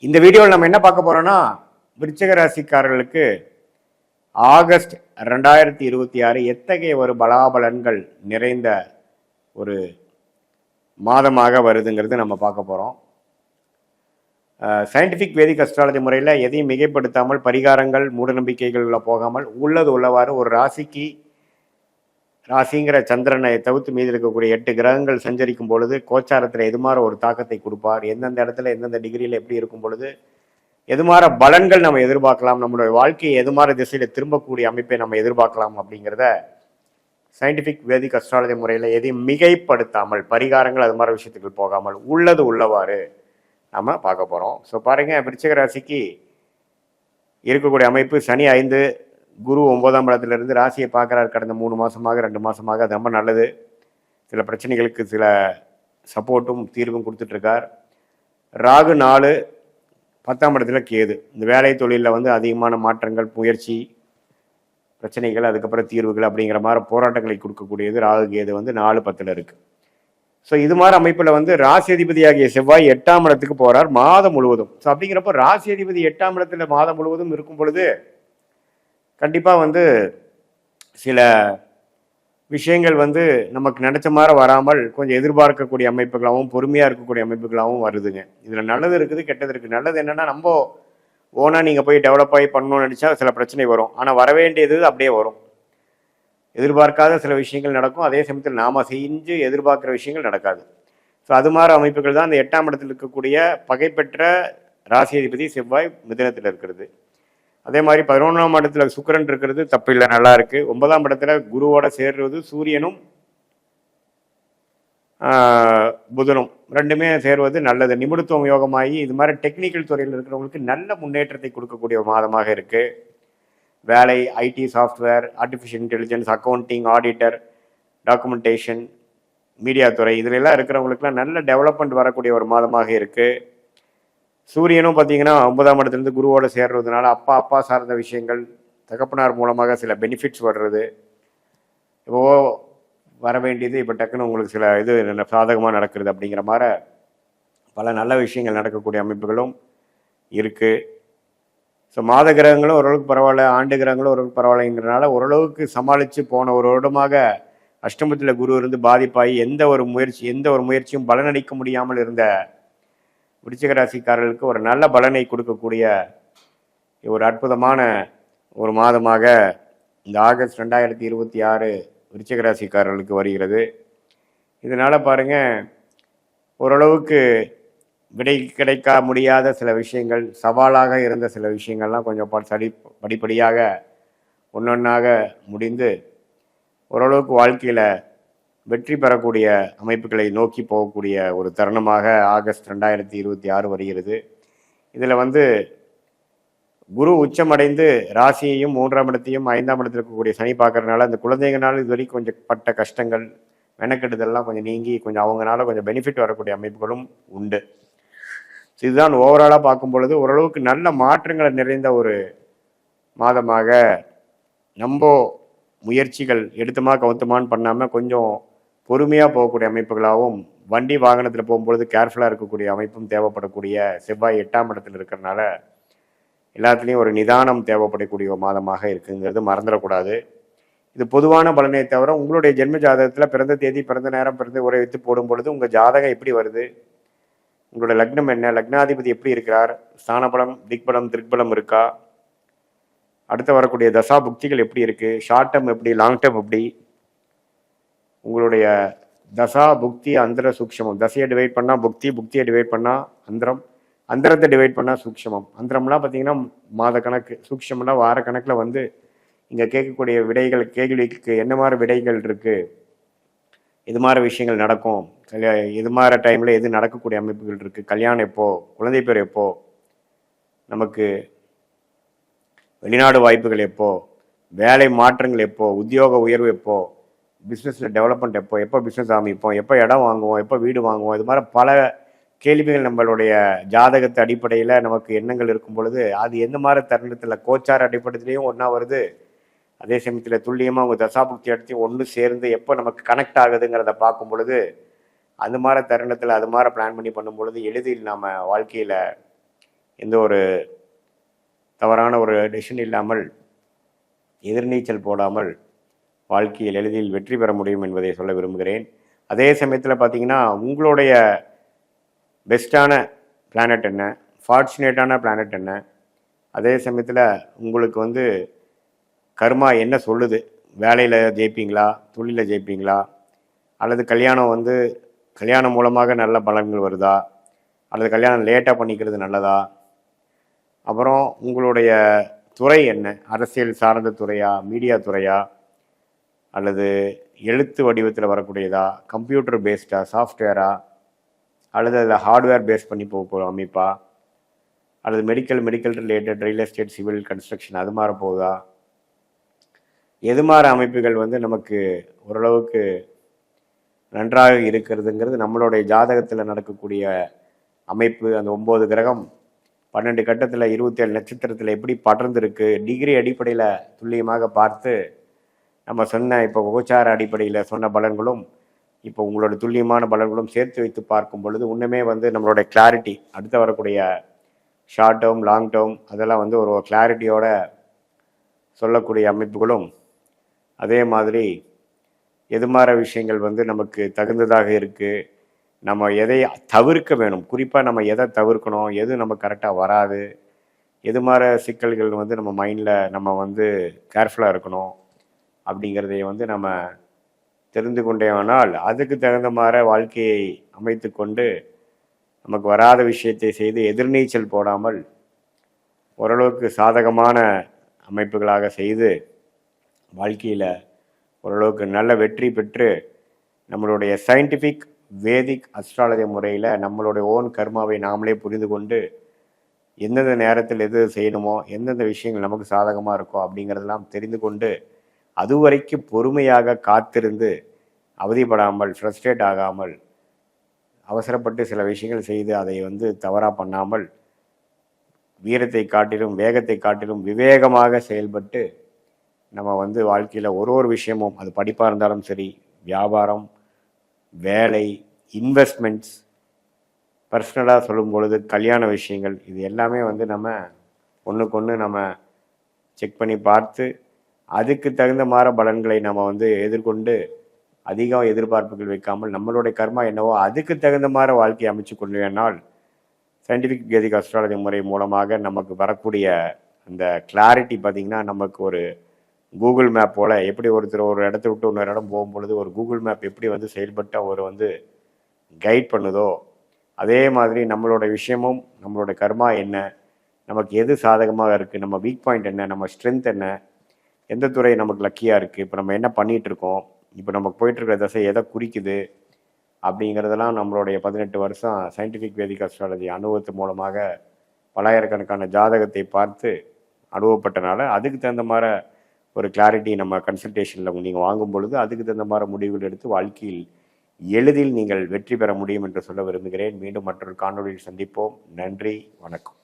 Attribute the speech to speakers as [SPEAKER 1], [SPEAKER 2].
[SPEAKER 1] இந்த வீடியோவில் நம்ம என்ன பார்க்க போறோம்னா, விருச்சிக ராசிக்காரர்களுக்கு ஆகஸ்ட் 2026 எத்தகைய ஒரு பலாபலன்கள் நிறைந்த ஒரு மாதமாக வருதுங்கிறது நம்ம பார்க்க போகிறோம். சயின்டிஃபிக் வேதிக் அஸ்ட்ராலஜி முறையில் எதையும் மிகைப்படுத்தாமல், பரிகாரங்கள் மூடநம்பிக்கைகளில் போகாமல், உள்ளது உள்ளவாறு ஒரு ராசிங்கிற சந்திரனை தவிர்த்து மீது இருக்கக்கூடிய 8 கிரகங்கள் சஞ்சரிக்கும் பொழுது கோச்சாரத்தில் எதுமாற ஒரு தாக்கத்தை கொடுப்பார், எந்தெந்த இடத்துல எந்தெந்த டிகிரியில் எப்படி இருக்கும் பொழுது எதுமாற பலன்கள் நம்ம எதிர்பார்க்கலாம், நம்மளுடைய வாழ்க்கையை எதுமாற திசையில் திரும்பக்கூடிய அமைப்பை நம்ம எதிர்பார்க்கலாம் அப்படிங்கிறத சயின்டிஃபிக் வேதிக் அஸ்ட்ராலஜி முறையில் எதையும் மிகைப்படுத்தாமல், பரிகாரங்கள் அது மாதிரி விஷயத்துக்கு போகாமல் உள்ளது உள்ளவாறு நம்ம பார்க்க போகிறோம். ஸோ பாருங்கள், விருச்சிக ராசிக்கு இருக்கக்கூடிய அமைப்பு சனி 5, குரு 9ஆம் இடத்துலேருந்து ராசியை பார்க்குறாரு. கடந்த 3 மாதமாக 2 மாதமாக அது ரொம்ப நல்லது. சில பிரச்சனைகளுக்கு சில சப்போர்ட்டும் தீர்வும் கொடுத்துட்ருக்கார். ராகு 4, 10ஆம் இடத்துல கேது. இந்த வேலை தொழிலில் அதிகமான மாற்றங்கள், முயற்சி, பிரச்சனைகள், அதுக்கப்புறம் தீர்வுகள் அப்படிங்கிற மாதிரி போராட்டங்களை கொடுக்கக்கூடியது ராகு கேது 4, 10 இருக்குது. ஸோ இது மாதிரி அமைப்பில் ராசி அதிபதியாகிய செவ்வாய் 8ஆம் இடத்துக்கு போகிறார் மாதம் முழுவதும். ஸோ அப்படிங்கிறப்போ ராசி அதிபதி 8ஆம் இடத்துல மாதம் முழுவதும் இருக்கும் பொழுது கண்டிப்பாக சில விஷயங்கள் நமக்கு நினச்ச மாதிரி வராமல் கொஞ்சம் எதிர்பார்க்கக்கூடிய அமைப்புகளாகவும் பொறுமையாக இருக்கக்கூடிய அமைப்புகளாகவும் வருதுங்க. இதில் நல்லது இருக்குது, கெட்டது இருக்குது. நல்லது என்னென்னா, நம்ம ஓனாக நீங்கள் போய் டெவலப் ஆகி பண்ணணும்னு நினச்சா சில பிரச்சனை வரும். ஆனால் வர வேண்டியது அப்படியே வரும். எதிர்பார்க்காத சில விஷயங்கள் நடக்கும். அதே சமயத்தில் நாம் செஞ்சு எதிர்பார்க்குற விஷயங்கள் நடக்காது. ஸோ அது மாதிரி அமைப்புகள் தான் அந்த 8ஆம் இடத்தில் இருக்கக்கூடிய பகைப்பெற்ற ராசி அதிபதி செவ்வாய் மிதுனத்தில் இருக்கிறது. அதே மாதிரி 11ஆம் இடத்துல சுக்கிரன் இருக்கிறது தப்பு இல்லை, நல்லா இருக்குது. 9ஆம் இடத்துல குருவோட சேர்றது சூரியனும் புதனும் ரெண்டுமே சேர்வது நல்லது. நிபுணத்துவம் யோகமாகி இது மாதிரி டெக்னிக்கல் துறையில் இருக்கிறவங்களுக்கு நல்ல முன்னேற்றத்தை கொடுக்கக்கூடிய மாதமாக இருக்குது. வேலை, IT, software, artificial intelligence, accounting, auditor, documentation, media துறை இதிலெல்லாம் இருக்கிறவங்களுக்குலாம் நல்ல டெவலப்மெண்ட் வரக்கூடிய ஒரு மாதமாக இருக்குது. சூரியனும் பார்த்தீங்கன்னா 9ஆம் இடத்துலேருந்து குருவோடு சேர்றதுனால அப்பா சார்ந்த விஷயங்கள், தகப்பனார் மூலமாக சில பெனிஃபிட்ஸ் வர்றது, இப்போ வர வேண்டியது இப்போ டக்குன்னு உங்களுக்கு சில இது சாதகமாக நடக்கிறது அப்படிங்கிற மாதிரி பல நல்ல விஷயங்கள் நடக்கக்கூடிய அமைப்புகளும் இருக்குது. ஸோ மாத கிரகங்களும் ஓரளவுக்கு பரவாயில்ல, ஆண்டு கிரகங்களும் ஓரளவுக்கு பரவாயில்லைங்கிறனால ஓரளவுக்கு சமாளித்து போன ஒரு வருடமாக அஷ்டமத்தில் குரு இருந்து பாதிப்பாகி எந்த ஒரு முயற்சியும் பலனளிக்க முடியாமல் இருந்த விருச்சிக ராசிக்காரர்களுக்கு ஒரு நல்ல பலனை கொடுக்கக்கூடிய ஒரு அற்புதமான ஒரு மாதமாக இந்த ஆகஸ்ட் 2026 விருச்சிக ராசிக்காரர்களுக்கு வருகிறது. இதனால் பாருங்கள், ஓரளவுக்கு விடை கிடைக்க முடியாத சில விஷயங்கள், சவாலாக இருந்த சில விஷயங்கள்லாம் கொஞ்சம் படிப்படியாக ஒன்றொன்றாக முடிந்து ஓரளவுக்கு வாழ்க்கையில் வெற்றி பெறக்கூடிய அமைப்புகளை நோக்கி போகக்கூடிய ஒரு தருணமாக ஆகஸ்ட் 2026 வருகிறது. இதில் குரு உச்சமடைந்து ராசியையும் 3ஆம் இடத்தையும் 5ஆம் இடத்தில் இருக்கக்கூடிய சனி பார்க்கறதுனால அந்த குழந்தைங்கனால இது வரைக்கும் கொஞ்சம் பட்ட கஷ்டங்கள், மெனக்கெடுதெல்லாம் கொஞ்சம் நீங்கி கொஞ்சம் அவங்களால கொஞ்சம் பெனிஃபிட் வரக்கூடிய அமைப்புகளும் உண்டு. இதுதான் ஓவராலாக பார்க்கும் பொழுது ஓரளவுக்கு நல்ல மாற்றங்களை நிறைந்த ஒரு மாதமாக, நம்ம முயற்சிகள் எடுத்துமா கவுத்துமான்னு பண்ணாமல் கொஞ்சம் பொறுமையாக போகக்கூடிய அமைப்புகளாகவும், வண்டி வாகனத்தில் போகும்பொழுது கேர்ஃபுல்லாக இருக்கக்கூடிய அமைப்பும் தேவைப்படக்கூடிய செவ்வாய் 8ஆம் இடத்தில் இருக்கிறதுனால எல்லாத்துலேயும் ஒரு நிதானம் தேவைப்படக்கூடிய ஒரு மாதமாக இருக்குங்கிறது மறந்துடக்கூடாது. இது பொதுவான பலனை தவிர உங்களுடைய ஜென்ம ஜாதகத்தில் பிறந்த தேதி, பிறந்த நேரம், பிறந்த உரை வைத்து போடும் பொழுது உங்கள் ஜாதகம் எப்படி வருது, உங்களோட லக்னம் என்ன, லக்னாதிபதி எப்படி இருக்கிறார், ஸ்தானபலம், திக்பலம், திருக்பலம் இருக்கா, அடுத்து வரக்கூடிய தசா புக்திகள் எப்படி இருக்குது, ஷார்ட் டேர்ம் எப்படி, லாங் டேர்ம் எப்படி, உங்களுடைய தசா புக்தி அந்தர சூக்ஷமம், தசையை டிவைட் பண்ணால் புக்தி, புக்தியை டிவைட் பண்ணால் அந்தரம், அந்தரத்தை டிவைட் பண்ணால் சூக்ஷமம், அந்தரம்லாம் பார்த்தீங்கன்னா மாத கணக்கு, சூக்ஷம்லாம் வார கணக்கில் இங்கே கேட்கக்கூடிய விடைகள், கேள்விக்கு என்ன மாதிரி விடைகள் இருக்குது, இது மாதிரி விஷயங்கள் நடக்கும், இது மாதிரி டைமில் எது நடக்கக்கூடிய அமைப்புகள் இருக்குது, கல்யாணம் எப்போ, குழந்தை பேர் எப்போ, நமக்கு வெளிநாடு வாய்ப்புகள் எப்போ, வேலை மாற்றங்கள் எப்போ, உத்தியோக உயர்வு எப்போ, பிஸ்னஸில் டெவலப்மெண்ட் எப்போ பிஸ்னஸ் ஆரம்பிப்போம், எப்போ இடம் வாங்குவோம், எப்போ வீடு வாங்குவோம், இது மாதிரி பல கேள்விகள் நம்மளுடைய ஜாதகத்து அடிப்படையில் நமக்கு எண்ணங்கள் இருக்கும் பொழுது அது எந்த மாதிரி தருணத்தில் கோச்சார அடிப்படையிலையும் ஒன்றா வருது, அதே சமயத்தில் துல்லியமாக அவங்க தசாபுக்தி எடுத்து ஒன்று சேர்ந்து எப்போ நமக்கு கனெக்ட் ஆகுதுங்கிறத பார்க்கும் பொழுது அந்த மாதிரி தருணத்தில் அது மாதிரி பிளான் பண்ணி பண்ணும் பொழுது எளிதில் நாம் வாழ்க்கையில் எந்த ஒரு தவறான ஒரு டெசிஷன் இல்லாமல் எதிர்நீச்சல் போடாமல் வாழ்க்கையில் எளிதில் வெற்றி பெற முடியும் என்பதை சொல்ல விரும்புகிறேன். அதே சமயத்தில் பார்த்தீங்கன்னா, உங்களுடைய பெஸ்ட்டான பிளானட் என்ன, ஃபார்ச்சுனேட்டான பிளானட் என்ன, அதே சமயத்தில் உங்களுக்கு வந்து கர்மா என்ன சொல்லுது, வேலையில் ஜெயிப்பீங்களா, தொழிலில் ஜெயிப்பீங்களா, அல்லது கல்யாணம் மூலமாக நல்ல பலன்கள் வருதா, அல்லது கல்யாணம் லேட்டாக பண்ணிக்கிறது நல்லதா, அப்புறம் உங்களுடைய துறை என்ன, அரசியல் சார்ந்த துறையா, மீடியா துறையா, அல்லது எழுத்து வடிவத்தில் வரக்கூடியதா, கம்ப்யூட்டர் பேஸ்டா, சாஃப்ட்வேரா, அல்லது அதில் ஹார்ட்வேர் பேஸ் பண்ணி போக அமைப்பா, அல்லது medical related, real estate, civil, construction அது மாதிரி போகுதா, எது மாதிரி அமைப்புகள் வந்து நமக்கு ஓரளவுக்கு நன்றாக இருக்கிறதுங்கிறது நம்மளுடைய ஜாதகத்தில் நடக்கக்கூடிய அமைப்பு. அந்த 9 கிரகம் 12 கட்டத்தில் 27 நட்சத்திரத்தில் எப்படி படர்ந்துருக்கு டிகிரி அடிப்படையில் துல்லியமாக பார்த்து நம்ம சொன்ன இப்போ கோச்சார அடிப்படையில் சொன்ன பலன்களும் இப்போ உங்களோட துல்லியமான பலன்களும் சேர்த்து வைத்து பார்க்கும் பொழுது இன்னுமே வந்து நம்மளோட கிளாரிட்டி, அடுத்து வரக்கூடிய ஷார்ட் டேர்ம், லாங் டேர்ம் அதெல்லாம் வந்து ஒரு கிளாரிட்டியோட சொல்லக்கூடிய அமைப்புகளும், அதே மாதிரி எது மாதிரி விஷயங்கள் வந்து நமக்கு தகுந்ததாக இருக்குது, நம்ம எதை தவிர்க்க வேணும், குறிப்பாக நம்ம எதை தவிர்க்கணும், எது நம்ம கரெக்டாக வராது, எது மாதிரி சிக்கல்கள் வந்து நம்ம மைண்டில் நம்ம வந்து கேர்ஃபுல்லாக இருக்கணும் அப்படிங்கிறதை வந்து நம்ம தெரிந்து கொண்டேனால் அதுக்கு தகுந்த மாதிரி வாழ்க்கையை அமைத்து கொண்டு நமக்கு வராத விஷயத்தை செய்து எதிர்நீச்சல் போடாமல் ஓரளவுக்கு சாதகமான அமைப்புகளாக செய்து வாழ்க்கையில் ஓரளவுக்கு நல்ல வெற்றி பெற்று நம்மளுடைய சயின்டிஃபிக் வேதிக் அஸ்ட்ராலஜி முறையில் நம்மளுடைய ஓன் கர்மாவை நாமளே புரிந்து கொண்டு எந்தெந்த நேரத்தில் எது செய்யணுமோ, எந்தெந்த விஷயங்கள் நமக்கு சாதகமாக இருக்கோ அப்படிங்கிறதெல்லாம் தெரிந்து கொண்டு அதுவரைக்கும் பொறுமையாக காத்திருந்து அவதிப்படாமல், ஃப்ரஸ்ட்ரேட் ஆகாமல், அவசரப்பட்டு சில விஷயங்கள் செய்து அதை வந்து தவறாக பண்ணாமல் வீரத்தை காட்டிலும் வேகத்தை காட்டிலும் விவேகமாக செயல்பட்டு நம்ம வந்து வாழ்க்கையில் ஒரு விஷயமும், அது படிப்பாக இருந்தாலும் சரி, வியாபாரம், வேலை, இன்வெஸ்ட்மெண்ட்ஸ், பர்சனலாக சொல்லும் பொழுது கல்யாண விஷயங்கள், இது எல்லாமே வந்து நம்ம ஒன்றுக்கு நம்ம செக் பண்ணி பார்த்து அதுக்கு தகுந்த மாதிரி பலன்களை நம்ம வந்து எதிர்கொண்டு அதிகம் எதிர்பார்ப்புகள் வைக்காமல் நம்மளுடைய கர்மா என்னவோ அதுக்கு தகுந்த மாதிரி வாழ்க்கையை அமைச்சு கொண்டு வேணால் சயின்டிஃபிக் வேதிக் அஸ்ட்ராலஜி முறை மூலமாக நமக்கு வரக்கூடிய அந்த கிளாரிட்டி பார்த்திங்கன்னா, நமக்கு ஒரு கூகுள் மேப் போல் எப்படி ஒருத்தர் ஒரு இடத்த விட்டு இன்னொரு இடம் போகும்பொழுது ஒரு கூகுள் மேப் எப்படி வந்து செயல்பட்டு அவர் வந்து கைட் பண்ணுதோ, அதே மாதிரி நம்மளோட விஷயமும் நம்மளோட கர்மா என்ன, நமக்கு எது சாதகமாக இருக்குது, நம்ம வீக் பாயிண்ட் என்ன, நம்ம ஸ்ட்ரென்த் என்ன, எந்த துறை நமக்கு லக்கியாக இருக்குது, இப்போ நம்ம என்ன பண்ணிகிட்ருக்கோம், இப்போ நமக்கு போயிட்டுருக்கிற தசை எதை குறிக்குது அப்படிங்கிறதெல்லாம் நம்மளுடைய 18 வருஷம் சயின்டிஃபிக் வேதிக் அஸ்ட்ராலஜி அனுபவத்து மூலமாக பலாயிரக்கணக்கான ஜாதகத்தை பார்த்து அனுபவப்பட்டனால அதுக்கு தகுந்த மாதிரி ஒரு கிளாரிட்டி நம்ம கன்சல்டேஷனில் நீங்கள் வாங்கும் பொழுது அதுக்கு தகுந்த மாதிரி முடிவுகள் எடுத்து வாழ்க்கையில் எளிதில் நீங்கள் வெற்றி பெற முடியும் என்று சொல்ல விரும்புகிறேன். மீண்டும் மற்றொரு காணொலியில் சந்திப்போம். நன்றி, வணக்கம்.